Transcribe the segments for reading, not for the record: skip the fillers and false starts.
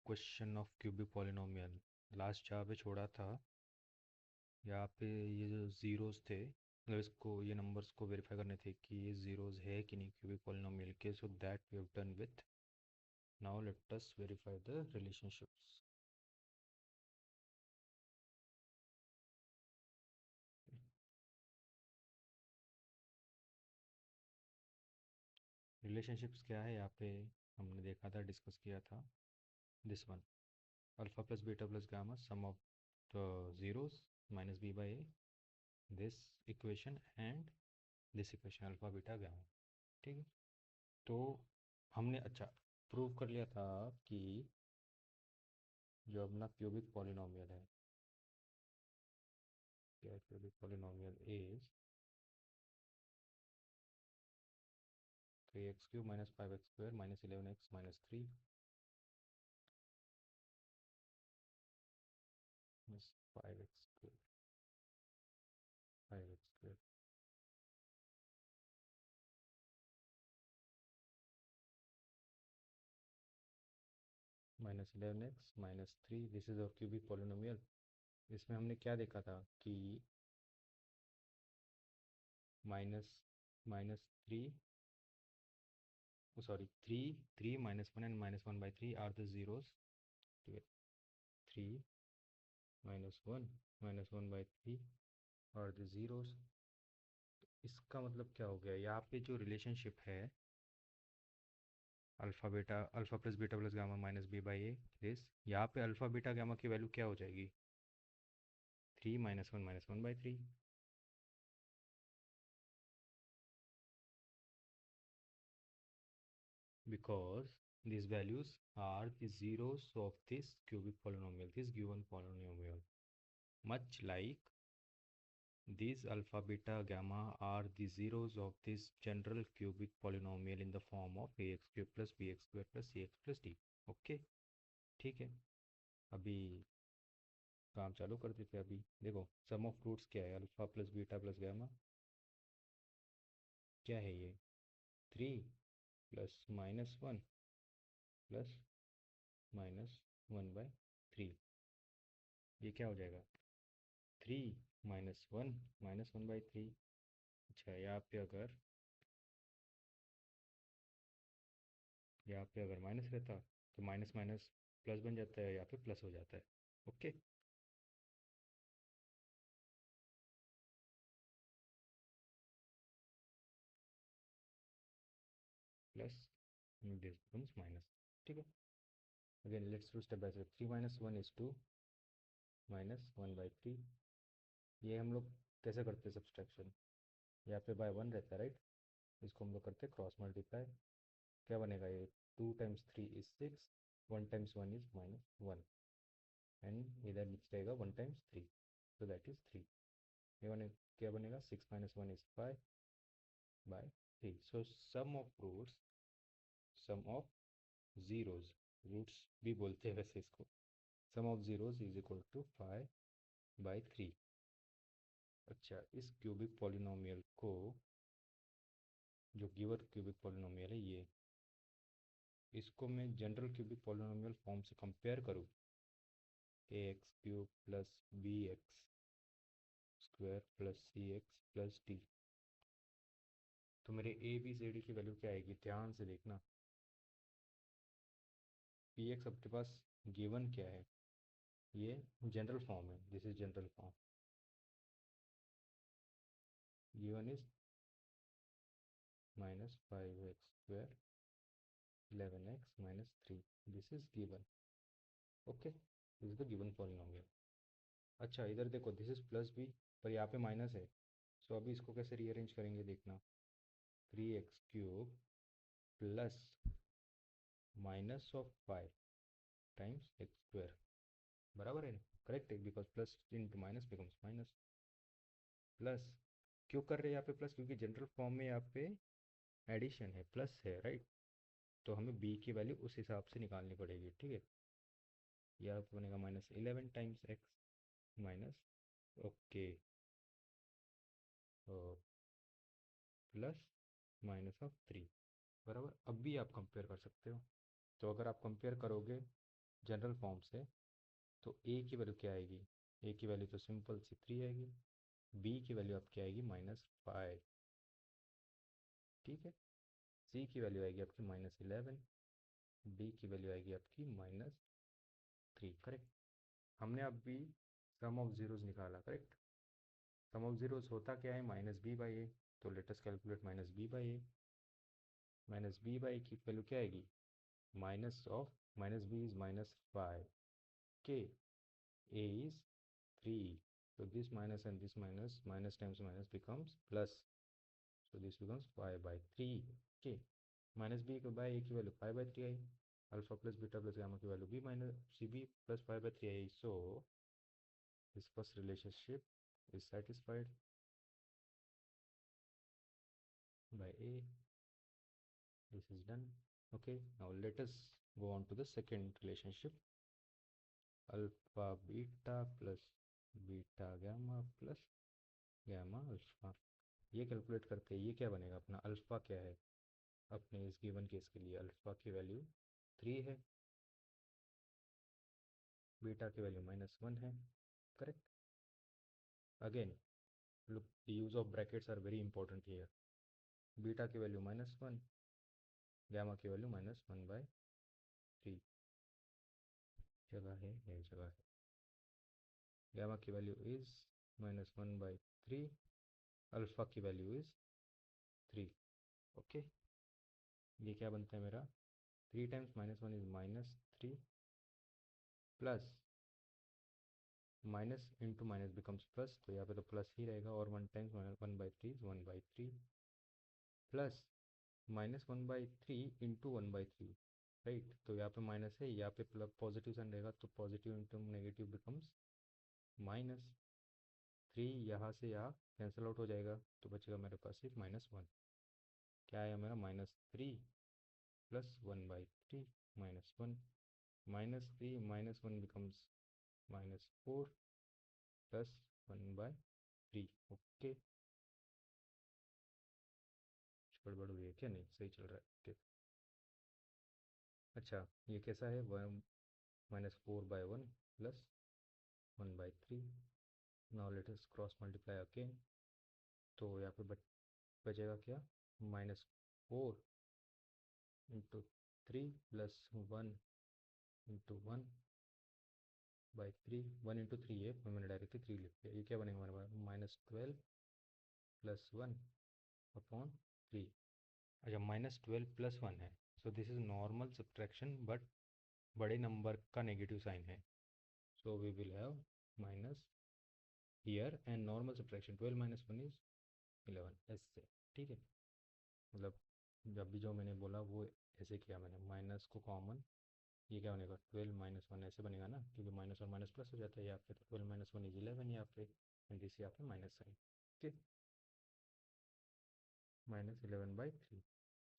Question of cubic polynomial. Last जहाँ पे छोड़ा था, यहाँ पे ये जो ज़ीरोज़ थे, मतलब इसको ये नंबर्स को वेरीफाई करने थे कि ये ज़ीरोज़ है कि नहीं क्यूबिक पॉलिनोमियल के। So that we have done with. Now let us verify the relationships. Relationships क्या है यहाँ पे, हमने देखा था, डिस्कस किया था। This one, alpha plus beta plus gamma sum of the zeros minus B by A, this equation and this equation alpha beta gamma. ठीक है, तो हमने अच्छा प्रूव कर लिया था कि जो अपना क्यूबिक पॉलिनोमियल है, क्या cubic polynomial is 3x³ minus 5x² minus 11x minus 3 minus 5x² 5x² minus 11x minus 3, this is और क्यूबिक पॉलिनोमियल। इसमें हमने क्या देखा था कि minus minus 3, sorry 3 minus 1 and minus 1/3 are the zeros. 3 minus 1/3 are the zeros. इसका मतलब क्या हो गया, यहाँ पे जो रिलेशनशिप है alpha plus beta plus gamma minus B by A, this, यहाँ पे अल्फ़ा बीटा गामा की वैल्यू क्या हो जाएगी, 3 minus 1/3। Because these values are the zeros of this cubic polynomial, this given polynomial, much like these alpha beta gamma are the zeros of this general cubic polynomial in the form of ax³ plus bx² plus cx plus d। Okay, ठीक है। अभी काम चालू कर देते हैं। अभी देखो सम ऑफ रूट्स क्या है, alpha plus beta plus gamma, क्या है ये, 3 प्लस -1 प्लस -1/3। ये क्या हो जाएगा, 3 -1 -1/3। अच्छा, यहाँ पे अगर माइनस रहता तो माइनस माइनस प्लस बन जाता है, यहाँ पे प्लस हो जाता है। Okay, plus this becomes minus. ठीक है, again let's do step by step. 3 - 1 = 2 -1/3। ये हम लोग कैसे करते हैं सब्सट्रैक्शन, यहाँ पे बाय 1 रहता है राइट, इसको हम लोग करते हैं क्रॉस मल्टीप्लाई। क्या बनेगा ये, 2 × 3 = 6, 1 × 1 = -1, एंड इधर नीचे रहेगा 1 × 3, तो दैट इज 3। ये बने, क्या बनेगा, 6 - 1 = 5/3। So sum of roots, sum of zeros, रूट्स भी बोलते हैं वैसे इसको, sum of zeros is equal to 5/3। अच्छा, इस क्यूबिक पॉलिनोमियल को, जो गिवन क्यूबिक पॉलिनोमियल है ये, इसको मैं जनरल क्यूबिक पॉलिनोमियल फॉर्म से कंपेयर करूँ, ax³ plus bx² plus cx plus d, तो मेरे ए बी सी डी की वैल्यू क्या आएगी, ध्यान से देखना। px आपके पास गिवन क्या है, ये जनरल फॉर्म है, this is general form, given is -5x² 11x minus 3, this is given. Okay, this is the given polynomial. अच्छा, इधर देखो, दिस इज प्लस बी, पर यहाँ पे माइनस है। सो अभी इसको कैसे रीअरेंज करेंगे देखना, 3x³ plus minus of 5 times x², बराबर है ना, करेक्ट है, because plus into minus becomes minus. Plus, क्यों कर रहे हैं यहाँ पे प्लस, क्योंकि जनरल फॉर्म में यहाँ पे एडिशन है, प्लस है राइट, तो हमें b की वैल्यू उस हिसाब से निकालनी पड़ेगी। ठीक है, यहाँ पे बनेगा -11 times x minus, okay, plus -3, बराबर। अब भी आप कंपेयर कर सकते हो, तो अगर आप कंपेयर करोगे जनरल फॉर्म से तो ए की वैल्यू क्या आएगी? ए की वैल्यू तो सिंपल सी 3 आएगी। बी की वैल्यू आपकी आएगी -5, ठीक है। सी की वैल्यू आएगी आपकी -11, डी की वैल्यू आएगी आपकी -3, करेक्ट। हमने अभी सम ऑफ जीरोस निकाला, करेक्ट। सम ऑफ जीरोस होता क्या है? -b/a। तो let us calculate -b/a। -b/a की वैल्यू क्या आएगी? माइनस ऑफ -b इज -5, के a is 3. So this minus and this minus, minus times minus becomes plus. So this becomes 5/3. Okay. Minus b by a की value 5/3 आई। Alpha plus beta plus gamma की value b minus cb plus 5/3 आई। So this first relationship is satisfied by a. This is done. Okay. Now let us go on to the second relationship. Alpha beta plus beta gamma plus gamma alpha. ये calculate करते हैं, ये क्या बनेगा अपना? Alpha क्या है अपने इस गिवन केस के लिए? अल्फ़ा की वैल्यू 3 है, बीटा की वैल्यू -1 है, correct. Again look, the use of brackets are very important here. Beta की वैल्यू -1, गामा की वैल्यू -1/3। जगह है, ये जगह है। गामा की वैल्यू इज -1/3, अल्फ़ा की वैल्यू इज 3। ओके, ये क्या बनता है मेरा? 3 times -1 is -3 plus minus into minus becomes plus, तो यहाँ पे तो प्लस ही रहेगा। और 1 टाइम्स 1/3 1/3 प्लस -1/3 इंटू 1/3, राइट। तो यहाँ पे माइनस है, यहाँ पे प्लस पॉजिटिव साइन रहेगा, तो पॉजिटिव इंटू नेगेटिव बिकम्स -3। यहाँ से यहाँ कैंसिल आउट हो जाएगा, तो बचेगा मेरे पास सिर्फ -1। क्या आया मेरा? -3 प्लस 1/3 -1, -3 -1 बिकम्स -4 प्लस 1/3। ओके, गड़बड़ हुई है क्या? नहीं, सही चल रहा है। ओके, अच्छा ये कैसा है? 1 -4/1 प्लस 1/3। नाउ लेट अस क्रॉस मल्टीप्लाई अगेन। तो यहाँ पे बचेगा क्या? -4 इंटू 3 प्लस 1 इंटू 1/3। 1 इंटू 3 है, मैंने डायरेक्टली 3 लिख दिया। ये क्या बनेगा हमारे पास? -12 प्लस 1 अपॉन 3। अच्छा, -12 प्लस 1 है, so this is normal subtraction, but बड़े नंबर का नेगेटिव साइन है। So we will have minus here and normal subtraction 12 - 1 is 11 ऐसे, ठीक है। मतलब जब भी जो मैंने बोला वो ऐसे किया मैंने, माइनस को कॉमन, ये क्या बनेगा? 12 - 1 ऐसे बनेगा ना, क्योंकि माइनस और माइनस प्लस हो जाता है यहाँ पे। तो 12 - 1 इज 11 यहाँ पे, एंड दिस यहाँ पे माइनस साइन, ठीक, -11/3।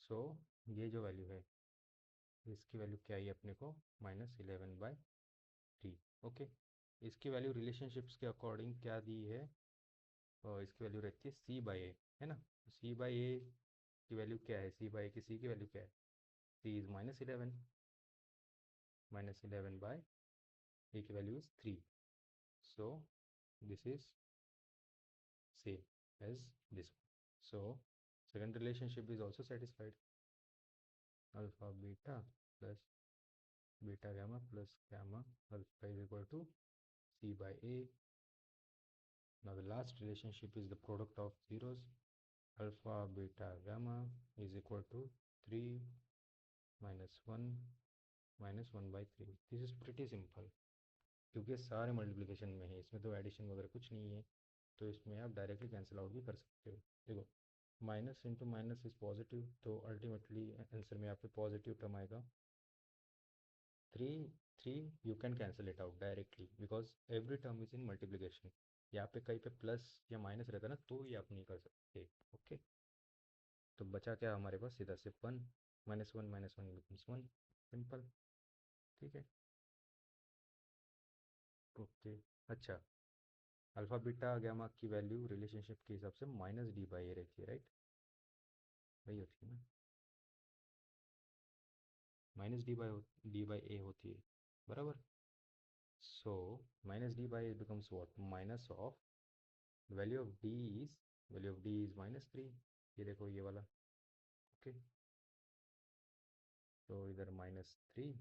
सो ये जो वैल्यू है, इसकी वैल्यू क्या आई अपने को? -11/3। ओके, इसकी वैल्यू रिलेशनशिप्स के अकॉर्डिंग क्या दी है? और इसकी वैल्यू रहती है c/a, है ना। c/a की वैल्यू क्या है? c/a की c की वैल्यू क्या है? c इज -11, -11/a की value is 3। So this is same as this one. So second relationship is also satisfied. Alpha beta plus beta gamma plus gamma alpha is equal to c/a. Now the last relationship is the product of zeros. Alpha beta gamma is equal to 3 minus 1 minus 1/3. This is pretty simple, क्योंकि सारे multiplication में है, इसमें तो addition वगैरह कुछ नहीं है, तो इसमें आप डायरेक्टली कैंसिल आउट भी कर सकते हो। देखो, minus into minus is positive, तो अल्टीमेटली आंसर में यहाँ पे पॉजिटिव टर्म आएगा। 3 you can cancel it out directly, because every term is in multiplication. यहाँ पे कहीं पे प्लस या माइनस रहता है ना, तो ये आप नहीं कर सकते। ओके, तो बचा क्या हमारे पास? सीधा से 1 -1 -1 बिकम्स 1, सिंपल, ठीक है। ओके, अच्छा, अल्फा बीटा गामा की वैल्यू रिलेशनशिप के हिसाब से -d/a रहती है, राइट? वही होती है ना, माइनस डी बाई ए होती है, बराबर। So minus D by A becomes what, minus of value of D is, value of D is -3। ये देखो ये वाला, ओके। तो इधर -3,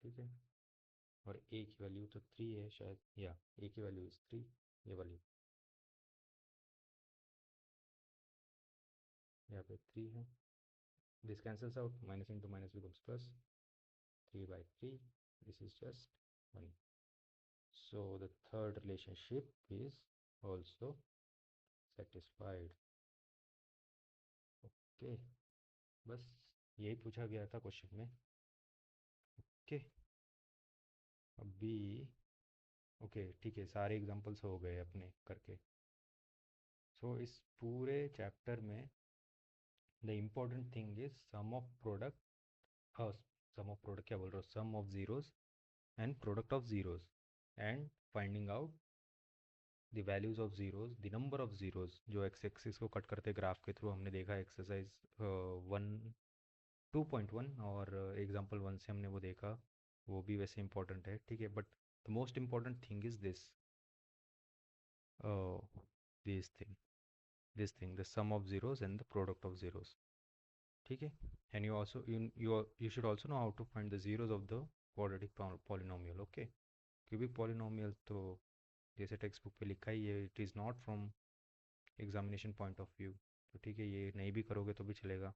ठीक है। और ए की वैल्यू तो 3 है शायद, या ए की वैल्यू इज 3, ये वाली यहाँ पे 3 है। This cancels out, minus into minus becomes plus, 3/3, this is just 1. So the third relationship is also satisfied. Okay, बस यही पूछा गया था क्वेश्चन में। ओके, अभी ओके ठीक है, सारे एग्जांपल्स हो गए अपने करके। सो इस पूरे चैप्टर में the important thing is sum of product, sum of product क्या बोल रहा हूँ, sum of zeros and product of zeros, and finding out the values of zeros, the number of zeros. जो एक्स एक्सिस को cut करते graph के through हमने देखा एक्सरसाइज 2.1 और एग्जांपल 1 से हमने वो देखा, वो भी वैसे इंपॉर्टेंट है, ठीक है। But the most important thing is thing this thing, the sum of zeros and the product of zeros, ठीक है। And you also you should also know how to find the zeros of the quadratic polynomial, okay. Cubic polynomial तो जैसे textbook पे लिखा ही है, it is not from examination point of view, तो ठीक है, ये नहीं भी करोगे तो भी चलेगा,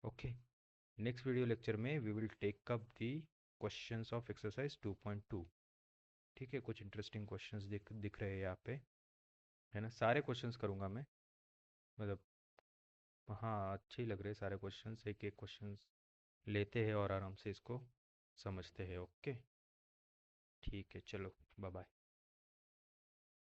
ओके। नेक्स्ट वीडियो लेक्चर में we will take up the questions of exercise 2.2, ठीक है। कुछ इंटरेस्टिंग क्वेश्चंस दिख रहे हैं यहाँ पे, है ना। सारे क्वेश्चंस करूँगा मैं, मतलब हाँ अच्छे ही लग रहे हैं सारे क्वेश्चंस, एक एक क्वेश्चंस लेते हैं और आराम से इसको समझते हैं, ओके। ठीक है, चलो बाय बाय।